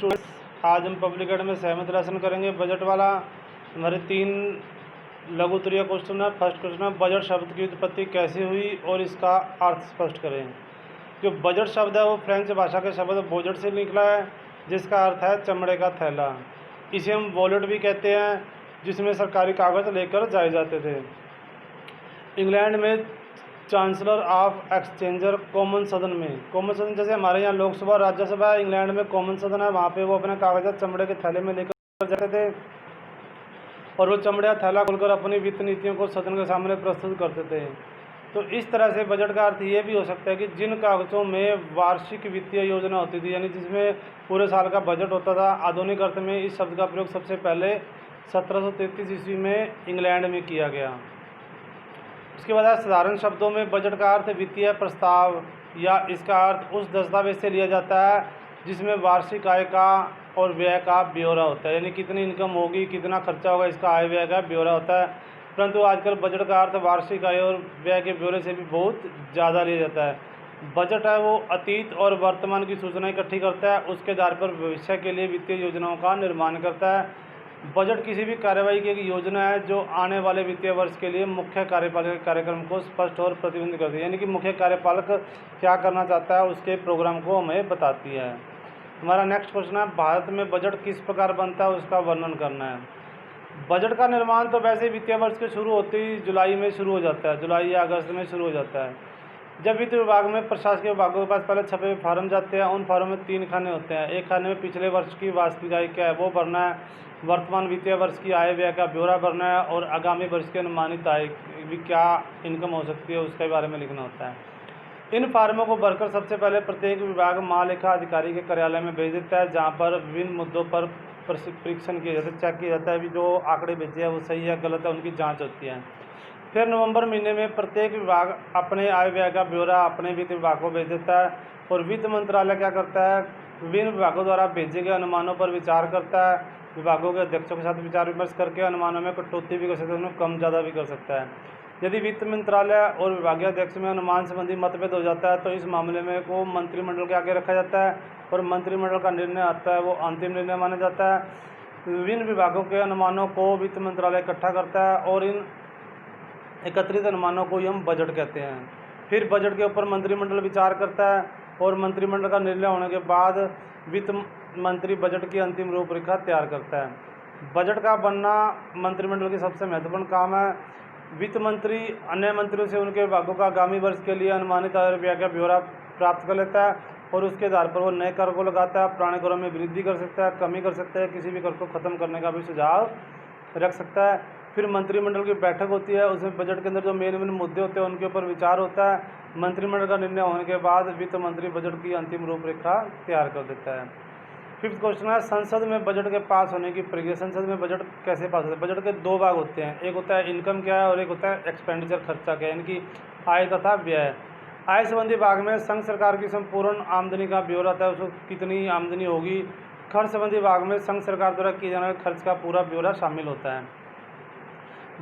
Students, आज हम public add में सहमत राशन करेंगे बजट वाला। हमारे 3 लघु उत्तरीय क्वेश्चन है। फर्स्ट क्वेश्चन है, बजट शब्द की उत्पत्ति कैसे हुई और इसका अर्थ स्पष्ट करें। जो बजट शब्द है वो फ्रेंच भाषा के शब्द बोजट से निकला है, जिसका अर्थ है चमड़े का थैला। इसे हम वॉलेट भी कहते हैं, जिसमें सरकारी कागज लेकर जाए जाते थे। इंग्लैंड में चांसलर ऑफ एक्सचेंजर कॉमन सदन जैसे हमारे यहाँ लोकसभा राज्यसभा है, इंग्लैंड में कॉमन सदन है, वहाँ पे वो अपने कागजात चमड़े के थैले में लेकर जाते थे और वो चमड़े का थैला खोलकर अपनी वित्त नीतियों को सदन के सामने प्रस्तुत करते थे। तो इस तरह से बजट का अर्थ ये भी हो सकता है कि जिन कागजों में वार्षिक वित्तीय योजना होती थी, यानी जिसमें पूरे साल का बजट होता था। आधुनिक अर्थ में इस शब्द का प्रयोग सबसे पहले 1733 ईस्वी में इंग्लैंड में किया गया। इसके बाद साधारण शब्दों में बजट का अर्थ वित्तीय प्रस्ताव या इसका अर्थ उस दस्तावेज से लिया जाता है जिसमें वार्षिक आय का और व्यय का ब्यौरा होता है, यानी कितनी इनकम होगी, कितना खर्चा होगा, इसका आय व्यय का ब्यौरा होता है। परंतु आजकल बजट का अर्थ वार्षिक आय और व्यय के ब्यौरे से भी बहुत ज़्यादा लिया जाता है। बजट है वो अतीत और वर्तमान की सूचना इकट्ठी करता है, उसके आधार पर भविष्य के लिए वित्तीय योजनाओं का निर्माण करता है। बजट किसी भी कार्यवाही की एक योजना है जो आने वाले वित्तीय वर्ष के लिए मुख्य कार्यपालक कार्यक्रम को स्पष्ट और प्रतिबंधित करती है, यानी कि मुख्य कार्यपालक क्या करना चाहता है उसके प्रोग्राम को हमें बताती है। हमारा नेक्स्ट क्वेश्चन है, भारत में बजट किस प्रकार बनता है उसका वर्णन करना है। बजट का निर्माण तो वैसे वित्तीय वर्ष के शुरू होते ही जुलाई में शुरू हो जाता है, जुलाई या अगस्त में शुरू हो जाता है। जब वित्त विभाग में प्रशासकीय विभागों के पास पहले छपे हुए फार्म जाते हैं, उन फार्म में 3 खाने होते हैं। एक खाने में पिछले वर्ष की वास्तविक आय क्या है वो भरना है, वर्तमान वित्तीय वर्ष की आय व्यय का ब्यौरा भरना है और आगामी वर्ष की अनुमानित आय भी क्या इनकम हो सकती है उसके बारे में लिखना होता है। इन फार्मों को भरकर सबसे पहले प्रत्येक विभाग महालेखा अधिकारी के कार्यालय में भेज देता है, जहाँ पर विभिन्न मुद्दों पर परीक्षण किया जाता है, चेक किया जाता है कि जो आंकड़े भेजे हैं वो सही है गलत है, उनकी जाँच होती है। फिर नवंबर महीने में प्रत्येक विभाग अपने आय व्यय का ब्यौरा अपने वित्त विभाग को भेज देता है और वित्त मंत्रालय क्या करता है, विभिन्न विभागों द्वारा भेजे गए अनुमानों पर विचार करता है। विभागों के अध्यक्षों के साथ विचार विमर्श करके अनुमानों में कटौती भी कर सकता है, उनमें कम ज़्यादा भी कर सकता है। यदि वित्त मंत्रालय और विभागीय अध्यक्ष में अनुमान संबंधी मतभेद हो जाता है तो इस मामले में को मंत्रिमंडल के आगे रखा जाता है और मंत्रिमंडल का निर्णय आता है वो अंतिम निर्णय माना जाता है। विभिन्न विभागों के अनुमानों को वित्त मंत्रालय इकट्ठा करता है और इन एकत्रित अनुमानों को ही हम बजट कहते हैं। फिर बजट के ऊपर मंत्रिमंडल विचार करता है और मंत्रिमंडल का निर्णय होने के बाद वित्त मंत्री बजट की अंतिम रूपरेखा तैयार करता है। बजट का बनना मंत्रिमंडल की सबसे महत्वपूर्ण काम है। वित्त मंत्री अन्य मंत्रियों से उनके विभागों का आगामी वर्ष के लिए अनुमानित आय व्यय का ब्यौरा प्राप्त कर लेता है और उसके आधार पर वो नए कर को लगाता है, पुराने करों में वृद्धि कर सकता है, कमी कर सकता है, किसी भी कर को ख़त्म करने का भी सुझाव रख सकता है। फिर मंत्रिमंडल की बैठक होती है, उसमें बजट के अंदर जो मेन मुद्दे होते हैं उनके ऊपर विचार होता है। मंत्रिमंडल का निर्णय होने के बाद वित्त मंत्री बजट की अंतिम रूपरेखा तैयार कर देता है। फिफ्थ क्वेश्चन है, संसद में बजट के पास होने की प्रक्रिया। संसद में बजट कैसे पास होता है। बजट के 2 भाग होते हैं, एक होता है इनकम क्या है और एक होता है एक्सपेंडिचर खर्चा क्या है, यानी कि आय तथा व्यय। आय संबंधी भाग में संघ सरकार की संपूर्ण आमदनी का ब्यौरा आता है, उसको कितनी आमदनी होगी। खर्च संबंधी भाग में संघ सरकार द्वारा किए जाने वाले खर्च का पूरा ब्यौरा शामिल होता है।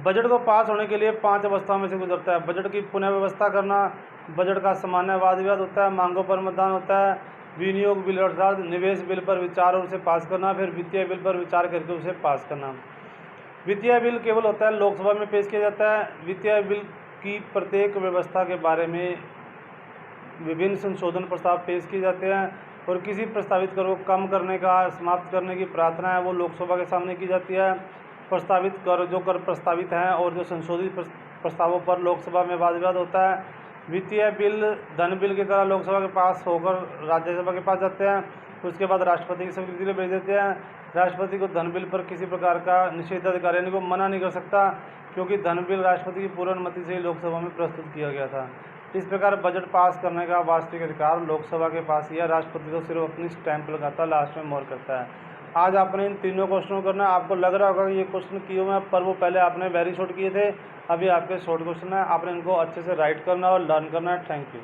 बजट को पास होने के लिए 5 अवस्थाओं में से गुजरता है। बजट की पुनः व्यवस्था करना, बजट का सामान्य वाद विवाद होता है, मांगों पर मतदान होता है, विनियोग बिल अर्थात निवेश बिल पर विचार और उसे पास करना, फिर वित्तीय बिल पर विचार करके उसे पास करना। वित्तीय बिल केवल होता है लोकसभा में पेश किया जाता है। वित्तीय बिल की प्रत्येक व्यवस्था के बारे में विभिन्न संशोधन प्रस्ताव पेश किए जाते हैं और किसी प्रस्तावित कर को कम करने का समाप्त करने की प्रार्थना है वो लोकसभा के सामने की जाती है। प्रस्तावित कर जो कर प्रस्तावित हैं और जो संशोधित प्रस्तावों पर लोकसभा में वाद विवाद होता है। वित्तीय बिल धन बिल की तरह लोकसभा के पास होकर राज्यसभा के पास जाते हैं, उसके बाद राष्ट्रपति की स्वीकृति के लिए भेज देते हैं। राष्ट्रपति को धन बिल पर किसी प्रकार का निषेधाधिकार यानी को मना नहीं कर सकता, क्योंकि धन बिल राष्ट्रपति की पूर्ण अनुमति से ही लोकसभा में प्रस्तुत किया गया था। इस प्रकार बजट पास करने का वास्तविक अधिकार लोकसभा के पास ही है। राष्ट्रपति तो सिर्फ अपनी स्टैंप लगाता है, लास्ट में मोहर करता है। आज आपने इन तीनों क्वेश्चनों को करना है। आपको लग रहा होगा कि ये क्वेश्चन किए हुए हैं, पर वो पहले आपने वेरी शॉर्ट किए थे, अभी आपके शॉर्ट क्वेश्चन है। आपने इनको अच्छे से राइट करना और लर्न करना है। Thank you.